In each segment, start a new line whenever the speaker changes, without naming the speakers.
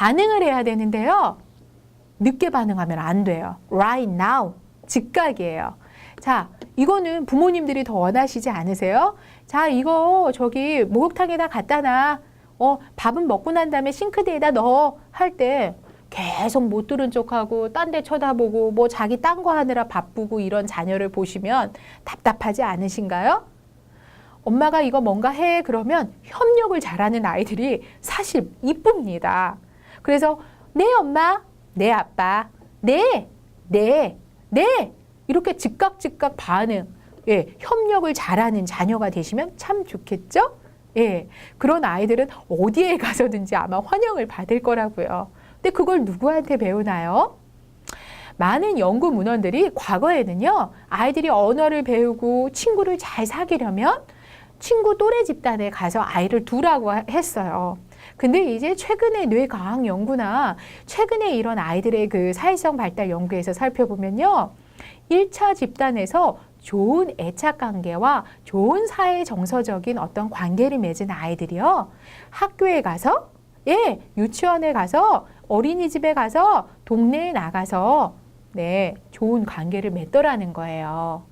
반응을 해야 되는데요. 늦게 반응하면 안 돼요. Right now. 즉각이에요. 자, 이거는 부모님들이 더 원하시지 않으세요? 자, 이거 저기 목욕탕에다 갖다 놔. 밥은 먹고 난 다음에 싱크대에다 넣어. 할 때 계속 못 들은 척하고 딴 데 쳐다보고 뭐 자기 딴 거 하느라 바쁘고 이런 자녀를 보시면 답답하지 않으신가요? 엄마가 이거 뭔가 해 그러면 협력을 잘하는 아이들이 사실 이쁩니다. 그래서 네 엄마, 네 아빠, 네, 네, 네 이렇게 즉각 반응, 예, 협력을 잘하는 자녀가 되시면 참 좋겠죠? 예, 그런 아이들은 어디에 가서든지 아마 환영을 받을 거라고요. 근데 그걸 누구한테 배우나요? 많은 연구 문헌들이 과거에는요, 아이들이 언어를 배우고 친구를 잘 사귀려면 친구 또래 집단에 가서 아이를 두라고 했어요. 근데 이제 최근에 뇌과학 연구나 최근에 이런 아이들의 그 사회성 발달 연구에서 살펴보면요, 1차 집단에서 좋은 애착 관계와 좋은 사회 정서적인 어떤 관계를 맺은 아이들이요, 학교에 가서, 예, 유치원에 가서, 어린이집에 가서, 동네에 나가서, 네, 좋은 관계를 맺더라는 거예요.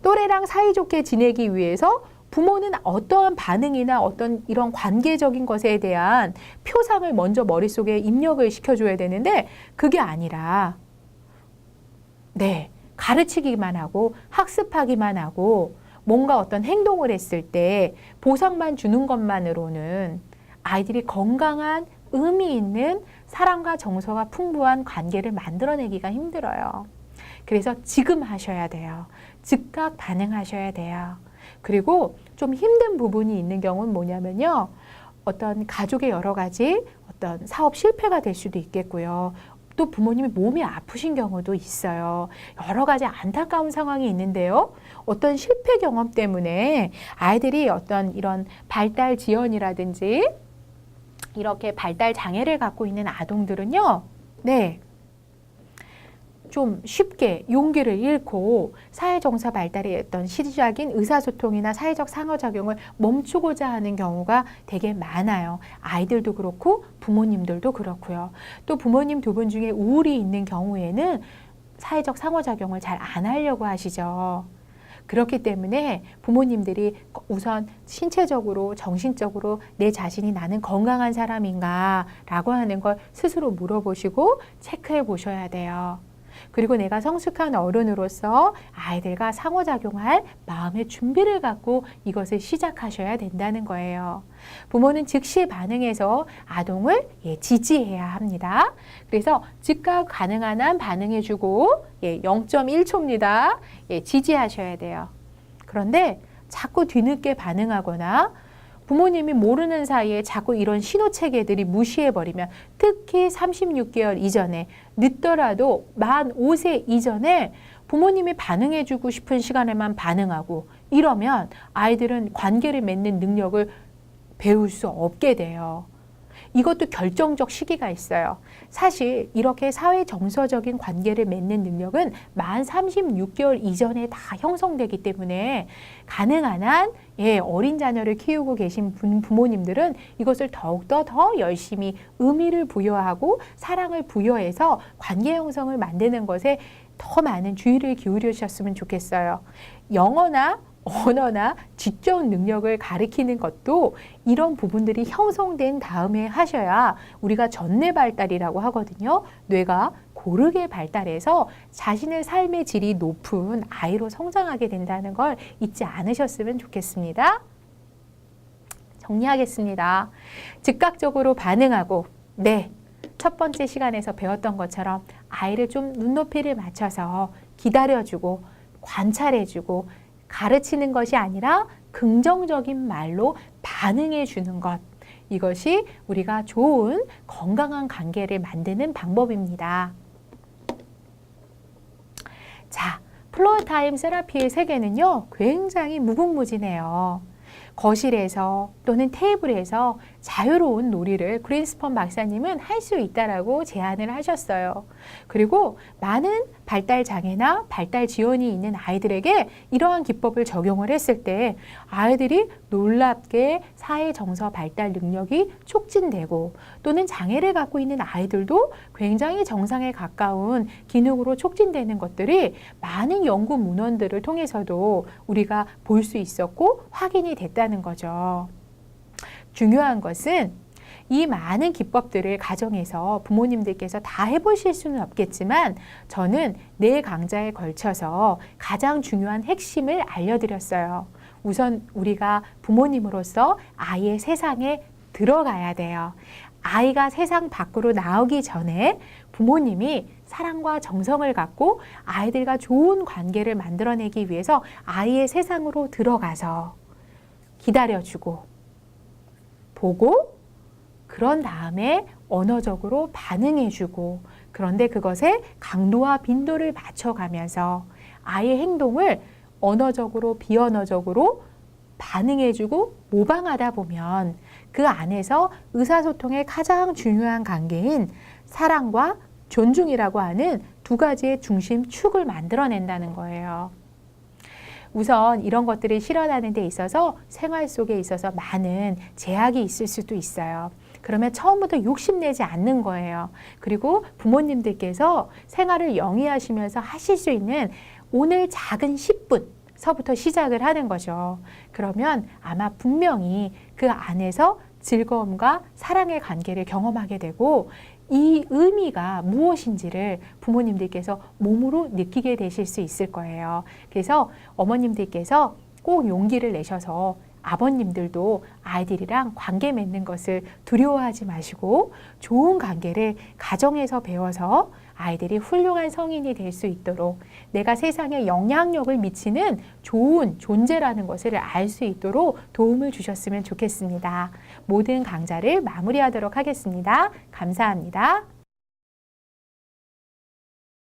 또래랑 사이좋게 지내기 위해서 부모는 어떠한 반응이나 어떤 이런 관계적인 것에 대한 표상을 먼저 머릿속에 입력을 시켜줘야 되는데, 그게 아니라, 네, 가르치기만 하고 학습하기만 하고 뭔가 어떤 행동을 했을 때 보상만 주는 것만으로는 아이들이 건강한 의미 있는 사랑과 정서가 풍부한 관계를 만들어내기가 힘들어요. 그래서 지금 하셔야 돼요. 즉각 반응하셔야 돼요. 그리고 좀 힘든 부분이 있는 경우는 뭐냐면요, 어떤 가족의 여러 가지 어떤 사업 실패가 될 수도 있겠고요. 또 부모님이 몸이 아프신 경우도 있어요. 여러 가지 안타까운 상황이 있는데요. 어떤 실패 경험 때문에 아이들이 어떤 이런 발달 지연이라든지 이렇게 발달 장애를 갖고 있는 아동들은요, 네, 좀 쉽게 용기를 잃고 사회정서 발달의 어떤 시작인 의사소통이나 사회적 상호작용을 멈추고자 하는 경우가 되게 많아요. 아이들도 그렇고 부모님들도 그렇고요. 또 부모님 두 분 중에 우울이 있는 경우에는 사회적 상호작용을 잘 안 하려고 하시죠. 그렇기 때문에 부모님들이 우선 신체적으로, 정신적으로 내 자신이 나는 건강한 사람인가 라고 하는 걸 스스로 물어보시고 체크해 보셔야 돼요. 그리고 내가 성숙한 어른으로서 아이들과 상호작용할 마음의 준비를 갖고 이것을 시작하셔야 된다는 거예요. 부모는 즉시 반응해서 아동을 지지해야 합니다. 그래서 즉각 가능한 한 반응해주고 0.1초입니다. 지지하셔야 돼요. 그런데 자꾸 뒤늦게 반응하거나 부모님이 모르는 사이에 자꾸 이런 신호체계들이 무시해버리면, 특히 36개월 이전에, 늦더라도 만 5세 이전에 부모님이 반응해주고 싶은 시간에만 반응하고 이러면 아이들은 관계를 맺는 능력을 배울 수 없게 돼요. 이것도 결정적 시기가 있어요. 사실 이렇게 사회 정서적인 관계를 맺는 능력은 만 36개월 이전에 다 형성되기 때문에 가능한 한 어린 자녀를 키우고 계신 부모님들은 이것을 더욱더 더 열심히 의미를 부여하고 사랑을 부여해서 관계 형성을 만드는 것에 더 많은 주의를 기울이셨으면 좋겠어요. 영어나 언어나 지적 능력을 가리키는 것도 이런 부분들이 형성된 다음에 하셔야 우리가 전뇌 발달이라고 하거든요. 뇌가 고르게 발달해서 자신의 삶의 질이 높은 아이로 성장하게 된다는 걸 잊지 않으셨으면 좋겠습니다. 정리하겠습니다. 즉각적으로 반응하고, 네, 첫 번째 시간에서 배웠던 것처럼 아이를 좀 눈높이를 맞춰서 기다려주고 관찰해주고 가르치는 것이 아니라 긍정적인 말로 반응해 주는 것, 이것이 우리가 좋은 건강한 관계를 만드는 방법입니다. 자, 플로어 타임 세라피의 세계는요, 굉장히 무궁무진해요. 거실에서 또는 테이블에서 자유로운 놀이를 그린스펀 박사님은 할 수 있다라고 제안을 하셨어요. 그리고 많은 발달 장애나 발달 지연이 있는 아이들에게 이러한 기법을 적용을 했을 때 아이들이 놀랍게 사회 정서 발달 능력이 촉진되고 또는 장애를 갖고 있는 아이들도 굉장히 정상에 가까운 기능으로 촉진되는 것들이 많은 연구 문헌들을 통해서도 우리가 볼 수 있었고 확인이 됐다는 거죠. 중요한 것은 이 많은 기법들을 가정에서 부모님들께서 다 해보실 수는 없겠지만 저는 4강좌에 걸쳐서 가장 중요한 핵심을 알려드렸어요. 우선 우리가 부모님으로서 아이의 세상에 들어가야 돼요. 아이가 세상 밖으로 나오기 전에 부모님이 사랑과 정성을 갖고 아이들과 좋은 관계를 만들어내기 위해서 아이의 세상으로 들어가서 기다려주고 보고 그런 다음에 언어적으로 반응해주고 그런데 그것에 강도와 빈도를 맞춰가면서 아이의 행동을 언어적으로 비언어적으로 반응해주고 모방하다 보면 그 안에서 의사소통의 가장 중요한 관계인 사랑과 존중이라고 하는 2가지의 중심 축을 만들어낸다는 거예요. 우선 이런 것들을 실현하는 데 있어서 생활 속에 있어서 많은 제약이 있을 수도 있어요. 그러면 처음부터 욕심내지 않는 거예요. 그리고 부모님들께서 생활을 영위하시면서 하실 수 있는 오늘 작은 10분 서부터 시작을 하는 거죠. 그러면 아마 분명히 그 안에서 즐거움과 사랑의 관계를 경험하게 되고 이 의미가 무엇인지를 부모님들께서 몸으로 느끼게 되실 수 있을 거예요. 그래서 어머님들께서 꼭 용기를 내셔서 아버님들도 아이들이랑 관계 맺는 것을 두려워하지 마시고 좋은 관계를 가정에서 배워서 아이들이 훌륭한 성인이 될 수 있도록 내가 세상에 영향력을 미치는 좋은 존재라는 것을 알 수 있도록 도움을 주셨으면 좋겠습니다. 모든 강좌를 마무리하도록 하겠습니다. 감사합니다.